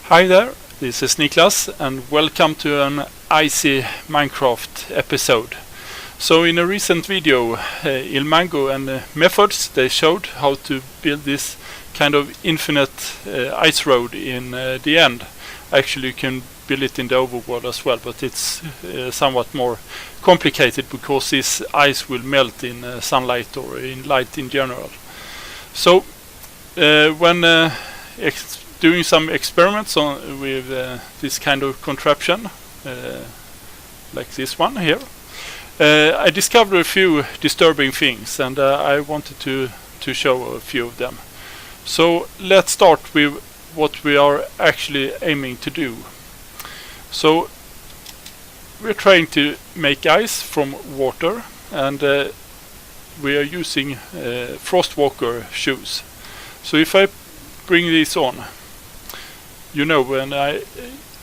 Hi there, this is Niklas and welcome to an icy Minecraft episode. So in a recent video, Ilmango and Methods, they showed how to build this kind of infinite ice road in the end. Actually you can build it in the overworld as well, but it's somewhat more complicated because this ice will melt in sunlight or in light in general. So when doing some experiments with this kind of contraption, like this one here, I discovered a few disturbing things, and I wanted to show a few of them. So let's start with what we are actually aiming to do. So we're trying to make ice from water, and we are using Frostwalker shoes. So if I bring these on, you know, when I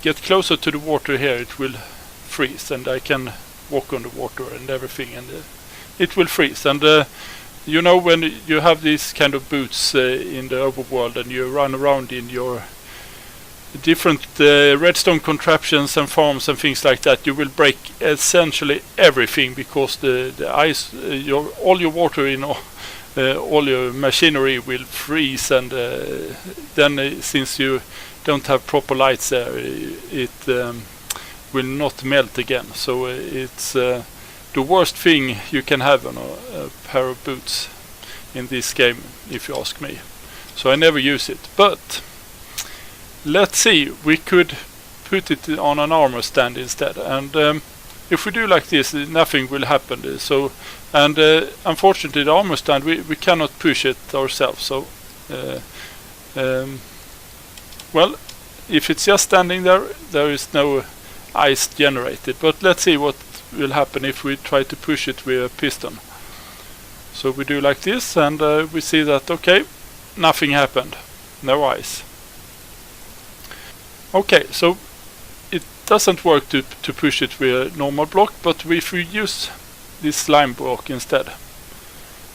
get closer to the water here, it will freeze, and I can walk on the water and everything, and it will freeze. And you know, when you have these kind of boots in the overworld and you run around in your different redstone contraptions and farms and things like that, you will break essentially everything because the ice, all your water in all your machinery will freeze, and then since you don't have proper lights there, it will not melt again. So it's the worst thing you can have on a pair of boots in this game, if you ask me. So I never use it. But let's see, we could put it on an armor stand instead, and if we do like this, nothing will happen. So, and unfortunately the armor stand, we cannot push it ourselves. So well, if it's just standing there, there is no ice generated. But let's see what will happen if we try to push it with a piston. So we do like this, and we see that, okay, nothing happened, no ice. Okay, so it doesn't work to push it with a normal block, but if we use this slime block instead,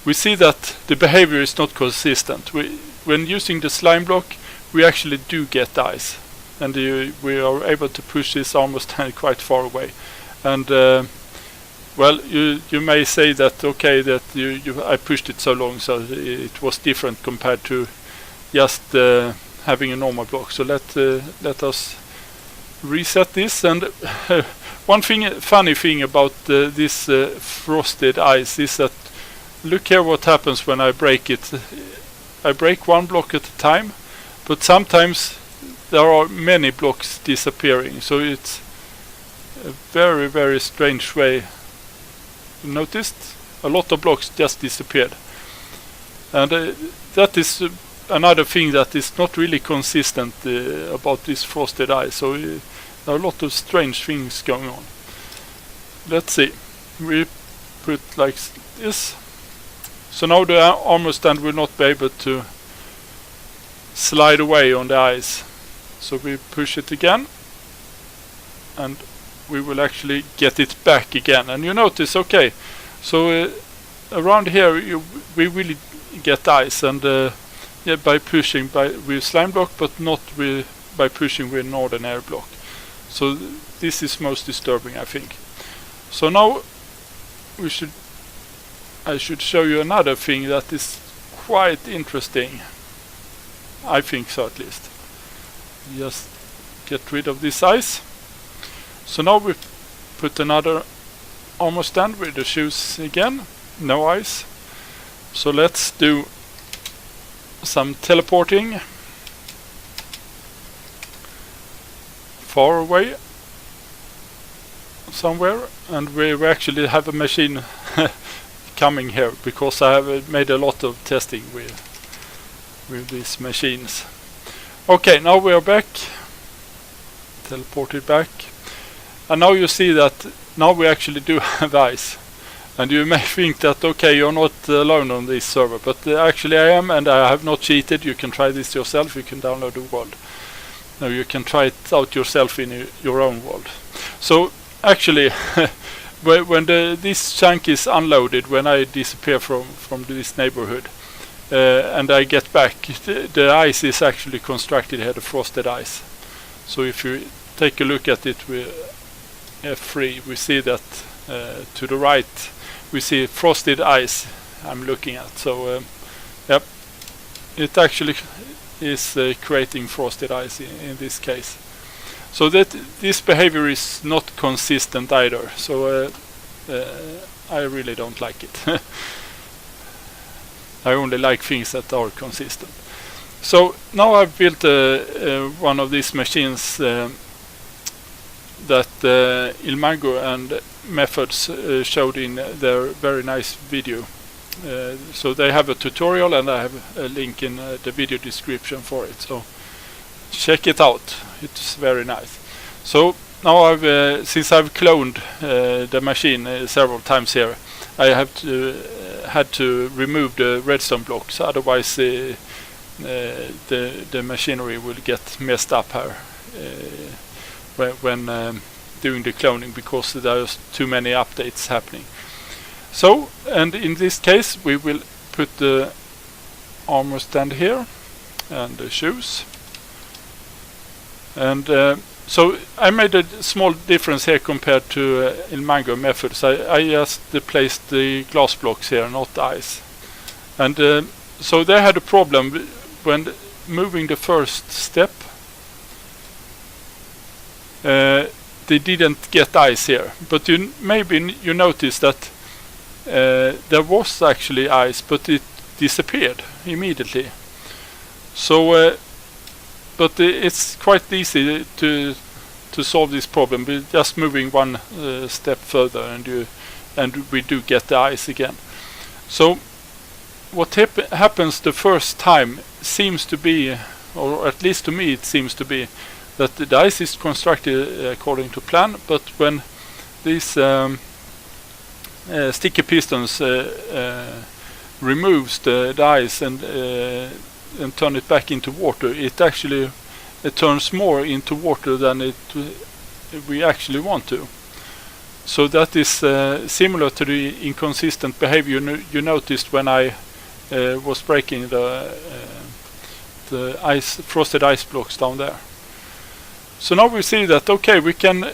we see that the behavior is not consistent. When using the slime block, we actually do get ice, and we are able to push this armor stand quite far away. And well, you may say that, okay, that I pushed it so long, so it was different compared to just having a normal block. So let us reset this. And one funny thing about this frosted ice is that, look here what happens when I break it. I break one block at a time, but sometimes there are many blocks disappearing. So it's a very, very strange way. You noticed? A lot of blocks just disappeared. And that is another thing that is not really consistent about this frosted ice. So there are a lot of strange things going on. Let's see. We put like this. So now the armor stand will not be able to slide away on the ice. So we push it again, and we will actually get it back again. And you notice, okay, so around here we really get ice, and yeah, by pushing with slime block, but not by pushing with an ordinary block. So this is most disturbing, I think. So now I should show you another thing that is quite interesting. I think so, at least. Just get rid of this ice. So now we put another armor stand with the shoes again. No ice. So let's do some teleporting far away somewhere, and we actually have a machine coming here because I have made a lot of testing with these machines. Okay, now we are back, teleported back, and now you see that now we actually do have ice. And you may think that, okay, you're not alone on this server, but actually I am, and I have not cheated. You can try this yourself. You can download the world. Now you can try it out yourself in your own world. So actually when this chunk is unloaded, when I disappear from this neighborhood, and I get back, the ice is actually constructed here, the frosted ice. So if you take a look at it with F3, we see that to the right we see frosted ice I'm looking at. So yep, it actually is creating frosted ice in this case. So that this behavior is not consistent either. So I really don't like it. I only like things that are consistent. So now I've built one of these machines that Ilmango and Methods showed in their very nice video. So they have a tutorial, and I have a link in the video description for it. So check it out. It's very nice. So now since I've cloned the machine several times here, I have had to remove the redstone blocks. Otherwise, the machinery will get messed up here when doing the cloning, because there's too many updates happening. So, and in this case we will put the armor stand here and the shoes, and so I made a small difference here compared to Ilmango methods. I just placed the glass blocks here, not the ice, and so they had a problem when moving the first step. They didn't get ice here, but maybe you noticed that there was actually ice, but it disappeared immediately. So but it's quite easy to solve this problem with just moving one step further, and we do get the ice again. So what happens the first time seems to be, or at least to me it seems to be, that the ice is constructed according to plan, but when these sticky pistons removes the ice and turn it back into water, it actually turns more into water than we actually want to. So that is similar to the inconsistent behavior you noticed when I was breaking the frosted ice blocks down there. So now we see that okay, we can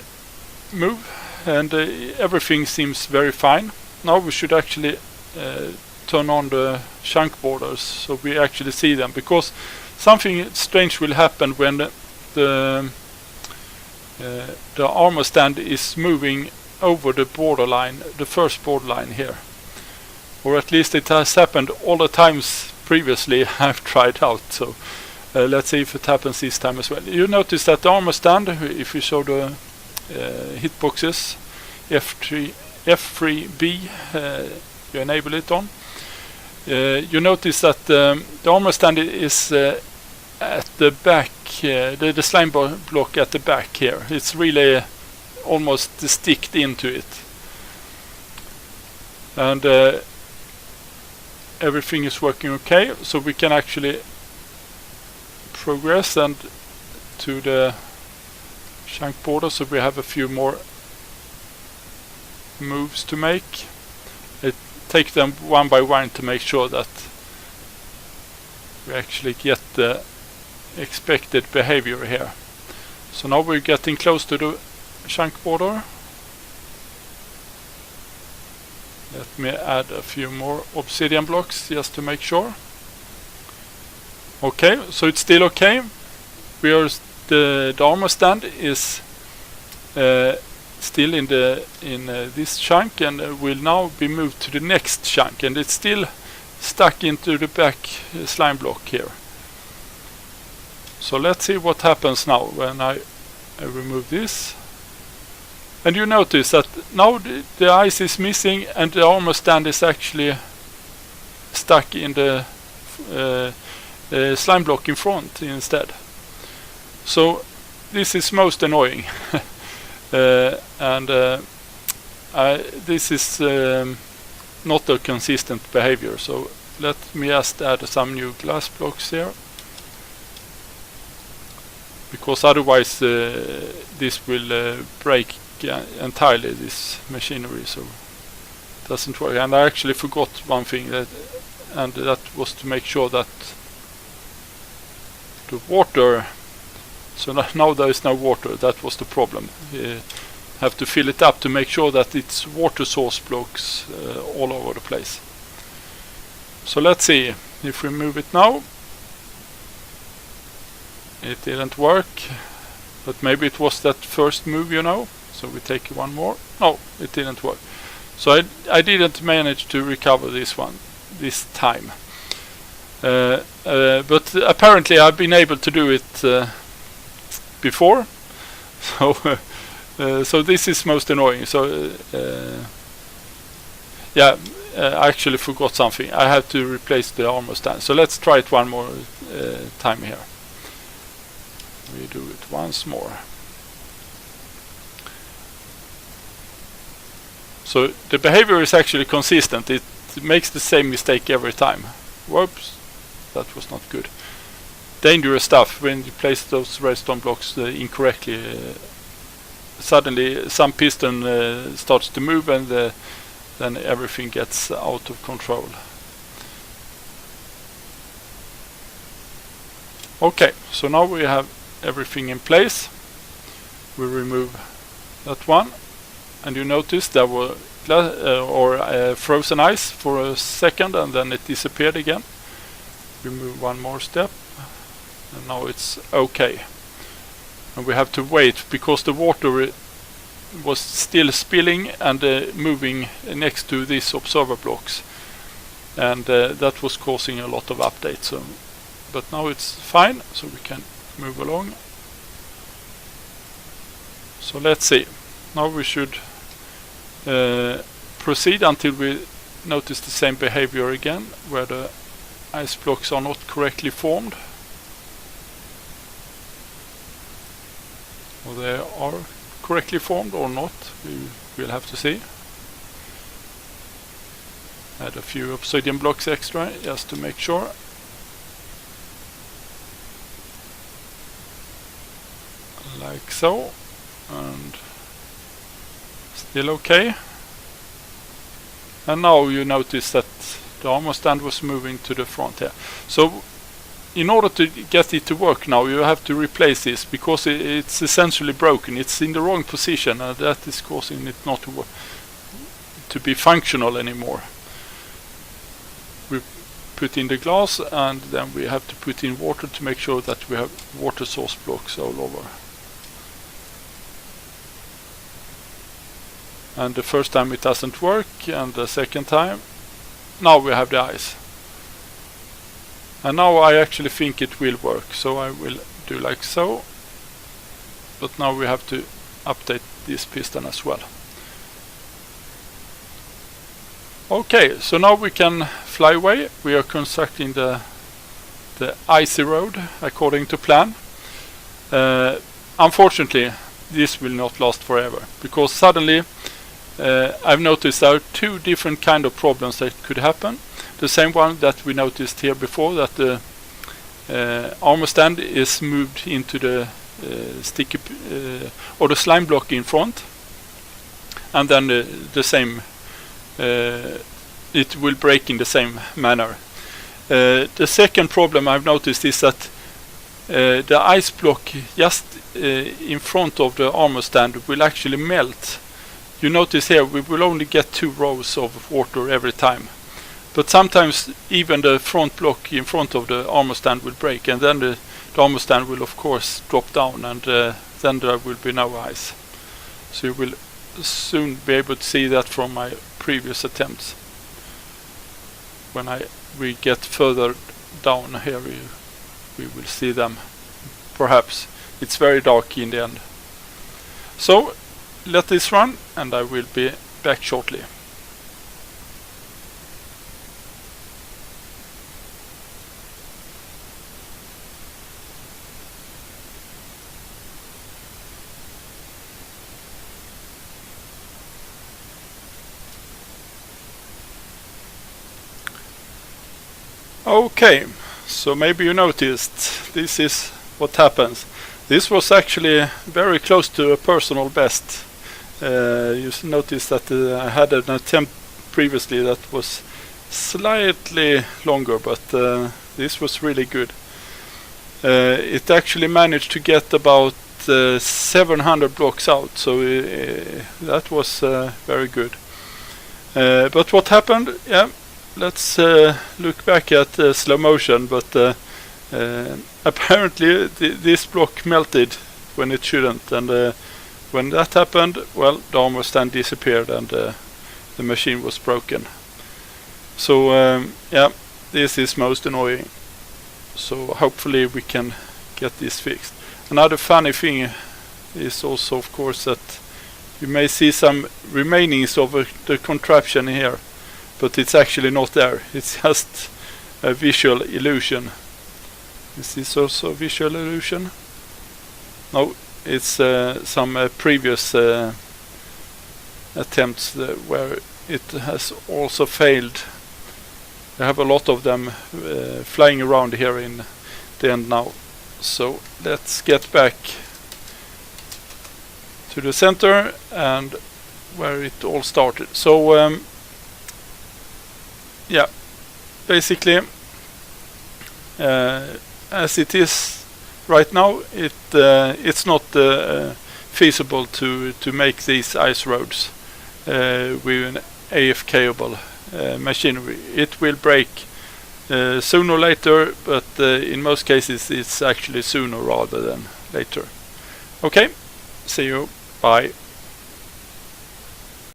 move, and everything seems very fine. Now we should actually turn on the chunk borders so we actually see them, because something strange will happen when the armor stand is moving over the borderline, the first borderline here, or at least it has happened all the times previously I've tried out. So let's see if it happens this time as well. You notice that the armor stand, if you show the hitboxes, F3B, you enable it on, you notice that the armor stand is at the back, the slime block at the back here. It's really almost sticked into it, and everything is working okay. So we can actually progress and to the chunk border. So we have a few more moves to make. Take them one by one to make sure that we actually get the expected behavior here. So now we're getting close to the chunk border. Let me add a few more obsidian blocks just to make sure. Okay, so it's still okay. The armor stand is still in this chunk, and will now be moved to the next chunk, and it's still stuck into the back slime block here. So let's see what happens now when I remove this. And you notice that now the ice is missing, and the armor stand is actually stuck in the slime block in front instead. So this is most annoying. This is not a consistent behavior. So let me just add some new glass blocks here, because otherwise this will break entirely this machinery, so it doesn't work. And I actually forgot one thing, and that was to make sure that the water So now there is no water. That was the problem. Have to fill it up to make sure that it's water source blocks all over the place. So let's see if we move it now. It didn't work, but maybe it was that first move, you know. So we take one more. No, it didn't work. So I didn't manage to recover this one this time. But apparently I've been able to do it before. So this is most annoying. So yeah, I actually forgot something. I have to replace the armor stand. So let's try it one more time here. We do it once more. So the behavior is actually consistent. It makes the same mistake every time. Whoops, that was not good. Dangerous stuff when you place those redstone blocks incorrectly. Suddenly some piston starts to move and then everything gets out of control. Okay, so now we have everything in place. We remove that one, and you notice there were frozen ice for a second and then it disappeared again. Remove one more step and now it's okay. And we have to wait because the water was still spilling and moving next to these observer blocks, and that was causing a lot of updates. But now it's fine, so we can move along. So let's see. Now we should proceed until we notice the same behavior again, where the ice blocks are not correctly formed. Or they are correctly formed or not, we will have to see. Add a few obsidian blocks extra just to make sure. Like so, and still okay. And now you notice that the armor stand was moving to the front here. So in order to get it to work now, you have to replace this because it's essentially broken. It's in the wrong position, and that is causing it not to be functional anymore. We put in the glass, and then we have to put in water to make sure that we have water source blocks all over. And the first time it doesn't work, and the second time, now we have the ice. And now I actually think it will work, so I will do like so. But now we have to update this piston as well. Okay, so now we can fly away. We are constructing the icy road according to plan. Unfortunately, this will not last forever, because suddenly I've noticed there are two different kind of problems that could happen. The same one that we noticed here before, that the armor stand is moved into the sticky or the slime block in front, and then the same it will break in the same manner. The second problem I've noticed is that the ice block just in front of the armor stand will actually melt. You notice here we will only get 2 rows of water every time. But sometimes even the front block in front of the armor stand will break, and then the armor stand will of course drop down, and then there will be no ice. So you will soon be able to see that from my previous attempts. When we get further down here, we will see them. Perhaps it's very dark in the end. So let this run, and I will be back shortly. Okay, so maybe you noticed this is what happens. This was actually very close to a personal best. You notice that I had an attempt previously that was slightly longer, but this was really good. it actually managed to get about 700 blocks out, so that was very good. But what happened? Yeah, let's look back at slow motion. But apparently this block melted when it shouldn't, and when that happened, well, the armor stand disappeared and the machine was broken. So yeah, this is most annoying. So hopefully we can get this fixed. Another funny thing is also, of course, that you may see some remainings of the contraption here, but it's actually not there. It's just a visual illusion. Is this also a visual illusion? No, it's some previous attempts where it has also failed. I have a lot of them flying around here in the end now. So let's get back to the center and where it all started. So yeah, basically as it is right now, it's not feasible to make these ice roads with an AF-capable machinery. It will break sooner or later, but in most cases it's actually sooner rather than later. Okay, see you, bye.